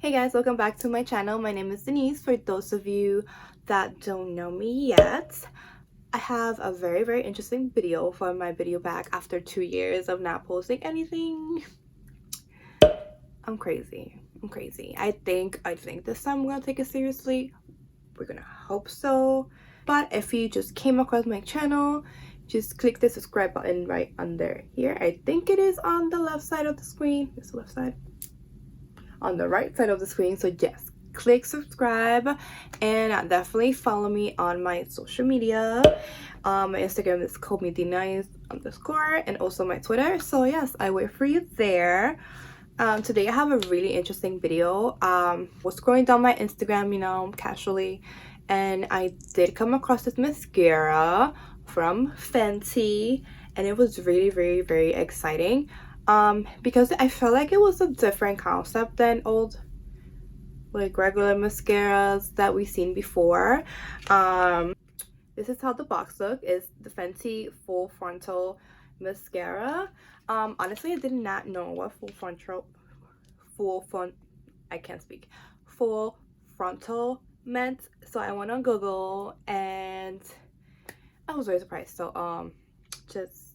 Hey guys, welcome back to my channel. My name is Denise. For those of you that don't know me yet, I have a very interesting video for my video back after 2 years of not posting anything. I'm crazy. I think this time I'm gonna take it seriously. We're gonna hope so. But if you just came across my channel, just click the subscribe button right under here. I think it is on the left side of the screen. It's the left side. On the right side of the screen. So yes, click subscribe and definitely follow me on my social media. My Instagram is _, and also my Twitter. So yes, I wait for you there. Today I have a really interesting video. Was scrolling down my Instagram, casually, and I did come across this mascara from Fenty, and it was really very exciting. Because I felt like it was a different concept than old, like, regular mascaras that we've seen before. This is how the box look is. The Fenty Full Frontal mascara. Honestly, I did not know what I can't speak, full frontal meant, so I went on Google and I was very surprised. So just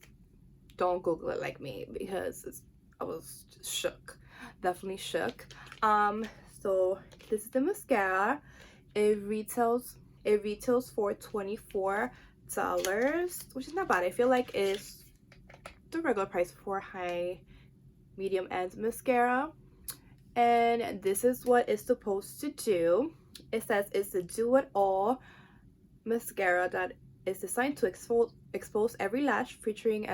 don't Google it like me, because I was just shook, definitely shook. So this is the mascara. It retails for $24, which is not bad. I feel like it's the regular price for high medium end mascara. And this is what it's supposed to do. It says it's a do-it-all mascara that is designed to expose every lash, featuring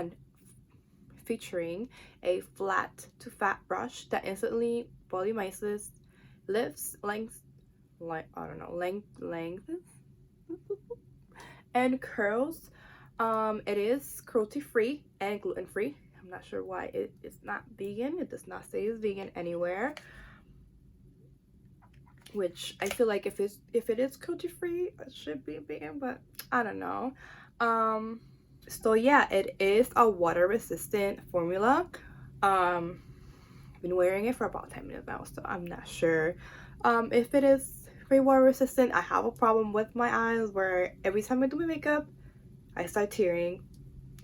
a flat to fat brush that instantly volumizes, lifts, length, and curls. It is cruelty free and gluten free. I'm not sure why it is not vegan. It does not say it's vegan anywhere, which I feel like if it is cruelty free, it should be vegan, but I don't know. So yeah, it is a water resistant formula. Been wearing it for about 10 minutes now, so I'm not sure if it is very water resistant. I have a problem with my eyes where every time I do my makeup I start tearing.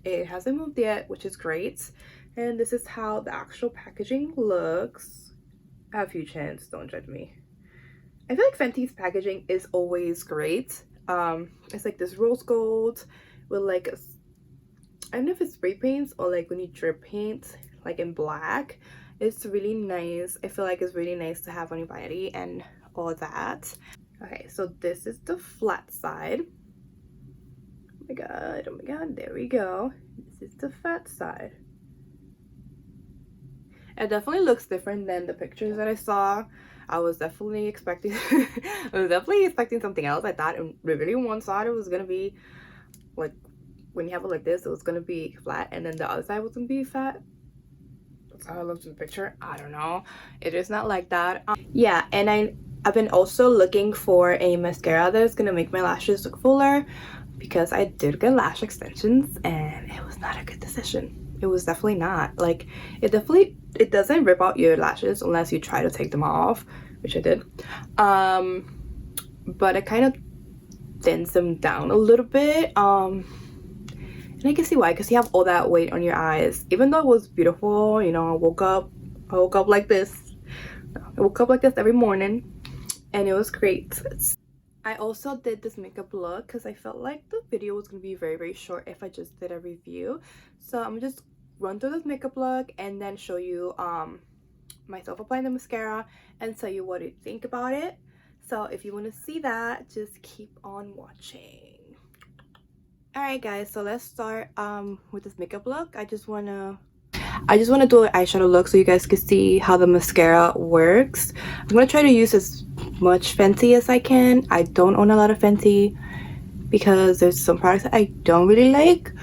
It hasn't moved yet, which is great. And this is how the actual packaging looks. I have huge hands, don't judge me. I feel like Fenty's packaging is always great. It's like this rose gold with like I don't know if it's spray paints or like when you drip paint, like in black. It's really nice. I feel like it's really nice to have on your body and all that. Okay, so this is the flat side. Oh my god, there we go. This is the fat side. It definitely looks different than the pictures that I saw. I was definitely expecting something else. I thought, really, one side it was gonna be like, when you have it like this, it was gonna be flat, and then the other side was gonna be fat. That's how it looks in the picture. I don't know, it is not like that. Yeah, and I've been also looking for a mascara that's gonna make my lashes look fuller, because I did get lash extensions and it was not a good decision. It was definitely not. Like, it doesn't rip out your lashes unless you try to take them off, which I did. But it kind of thins them down a little bit. And I can see why, because you have all that weight on your eyes. Even though it was beautiful, I woke up like this. I woke up like this every morning, and it was great. I also did this makeup look because I felt like the video was going to be very short if I just did a review. So I'm just run through this makeup look and then show you myself applying the mascara and tell you what I think about it. So if you want to see that, just keep on watching. Alright guys, so let's start with this makeup look. I just want to do an eyeshadow look so you guys can see how the mascara works. I'm going to try to use as much Fenty as I can. I don't own a lot of Fenty because there's some products that I don't really like,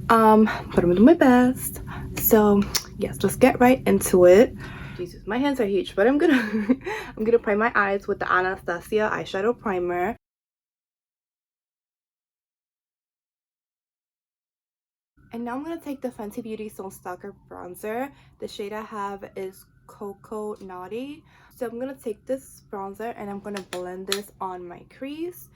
but I'm gonna do my best. So yes, let's get right into it. Jesus, my hands are huge, but I'm gonna I'm gonna prime my eyes with the Anastasia eyeshadow primer. And now I'm gonna take the Fenty Beauty Stone Stalker bronzer. The shade I have is Cocoa Naughty. So I'm gonna take this bronzer and I'm gonna blend this on my crease.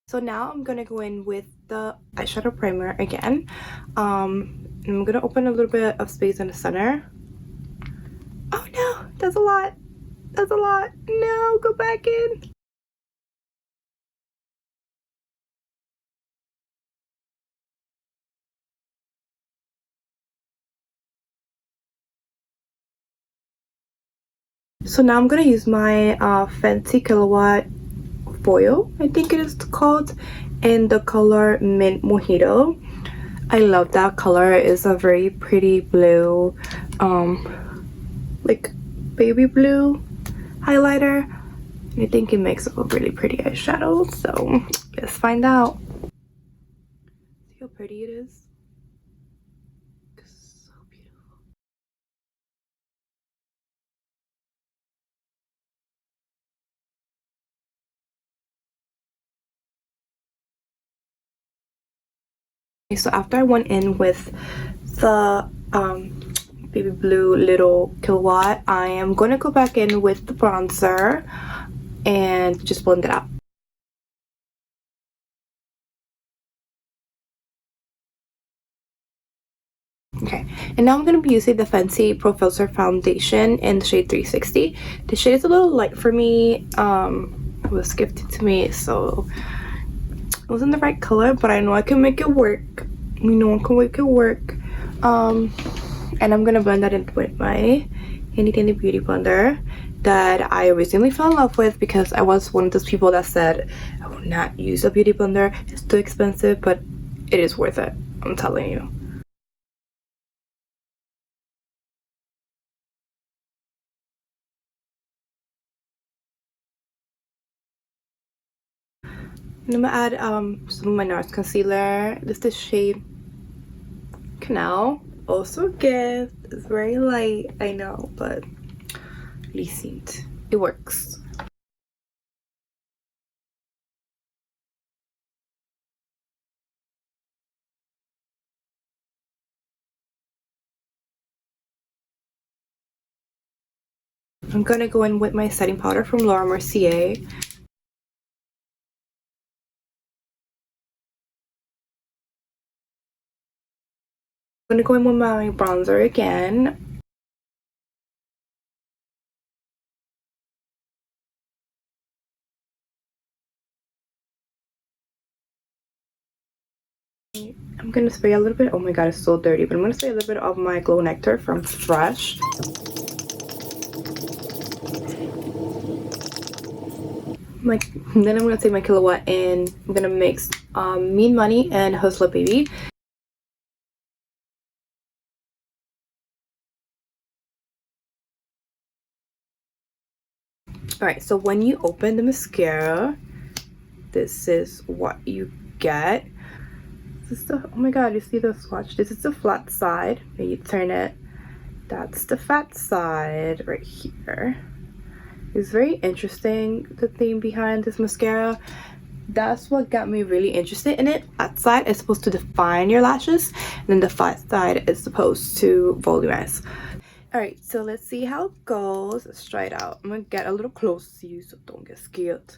So now I'm gonna go in with the eyeshadow primer again. I'm gonna open a little bit of space in the center. Oh no, that's a lot. That's a lot. No, go back in. So now I'm gonna use my Fenty Kilowatt foil, I think it is called, in the color Mint Mojito. I love that color. It's a very pretty blue, like baby blue highlighter. And I think it makes up a really pretty eyeshadow. So let's find out. See how pretty it is? So beautiful. Okay, so after I went in with the baby blue little Kilowatt, I am going to go back in with the bronzer and just blend it out. Okay, and now I'm going to be using the Fenty Pro Filter Foundation in the shade 360. The shade is a little light for me. It was gifted to me, so it wasn't the right color, but I know I can make it work. You know I can make it work. And I'm going to blend that in with my Handy Dandy Beauty Blender that I recently fell in love with, because I was one of those people that said I will not use a beauty blender. It's too expensive, but it is worth it. I'm telling you. And I'm gonna add some of my NARS concealer. This is the shade Canal. Also a gift. It's very light, I know, but decent. It works. I'm gonna go in with my setting powder from Laura Mercier. I'm gonna go in with my bronzer again. I'm gonna spray a little bit. Oh my god, it's so dirty. But I'm gonna spray a little bit of my Glow Nectar from Fresh. Then I'm gonna take my Kilowatt and I'm gonna mix Mean Money and Hustler Baby. Alright, so when you open the mascara, this is what you get. This is the, oh my god, you see the swatch? This is the flat side. When you turn it, that's the fat side right here. It's very interesting, the theme behind this mascara. That's what got me really interested in it. That side is supposed to define your lashes, and then the flat side is supposed to volumize. Alright, so let's see how it goes. Let's try it out. I'm gonna get a little close to you, so don't get scared.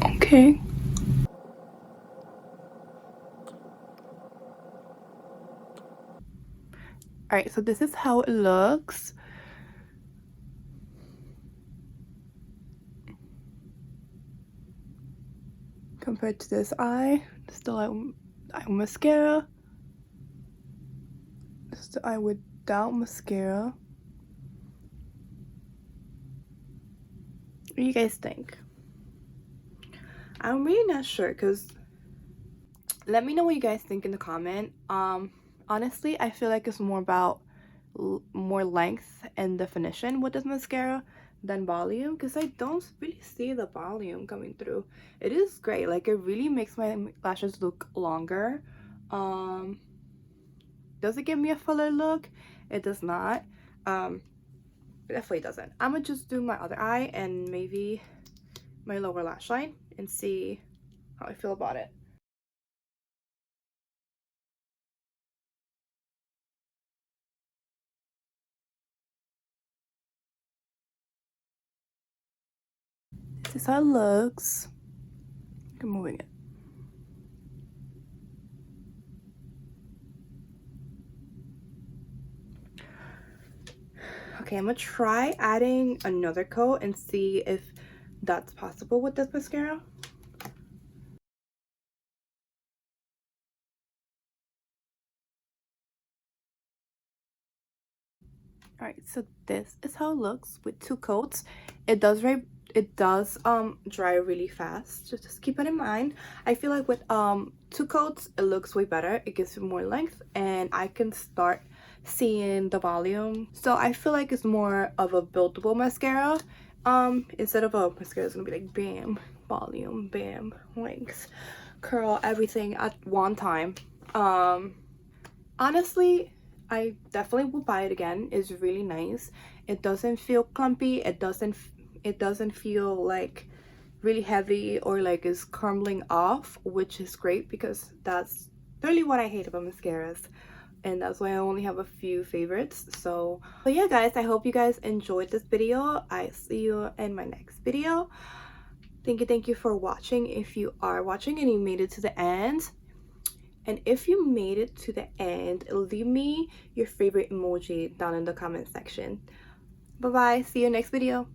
Okay. Alright, so this is how it looks. Compared to this eye. This is the eye mascara. This is the eye without mascara. What do you guys think? I'm really not sure, because let me know what you guys think in the comment. Honestly, I feel like it's more about more length and definition with this mascara than volume, because I don't really see the volume coming through. It is great, like it really makes my lashes look longer. Does it give me a fuller look? It does not. It definitely doesn't. I'm gonna just do my other eye and maybe my lower lash line and see how I feel about it. This is how it looks. I'm moving it. Okay, I'm gonna try adding another coat and see if that's possible with this mascara. All right, so this is how it looks with two coats. It does dry really fast. Just keep it in mind. I feel like with two coats, it looks way better. It gives you more length, and I can start seeing the volume. So I feel like it's more of a buildable mascara. Instead of a mascara, it's gonna be like bam, volume, bam, length, curl, everything at one time. Honestly, I definitely will buy it again. It's really nice. It doesn't feel clumpy. It doesn't feel like really heavy or like it's crumbling off, which is great because that's really what I hate about mascaras. And that's why I only have a few favorites. So yeah, guys, I hope you guys enjoyed this video. I see you in my next video. Thank you for watching. If you are watching and you made it to the end, and if you made it to the end, leave me your favorite emoji down in the comment section. Bye bye. See you next video.